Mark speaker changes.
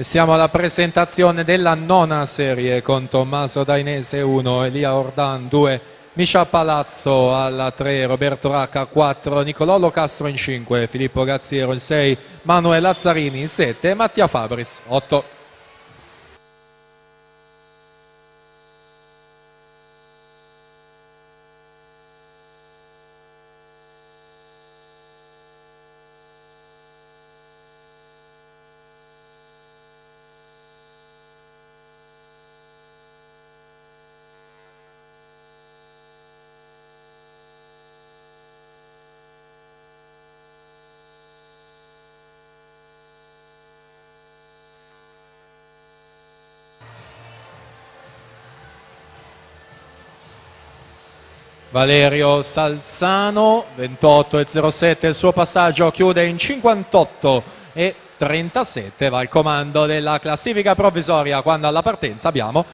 Speaker 1: E siamo alla presentazione della nona serie con Tommaso Dainese 1, Elia Ordan 2, Miscia Palazzo alla 3, Roberto Racca 4, Nicolò Castro in 5, Filippo Gazziero in 6, Manuel Lazzarini in 7 e Mattia Fabris 8. Valerio Salzano 28,07 il suo passaggio, chiude in 58,37, va al comando della classifica provvisoria quando alla partenza abbiamo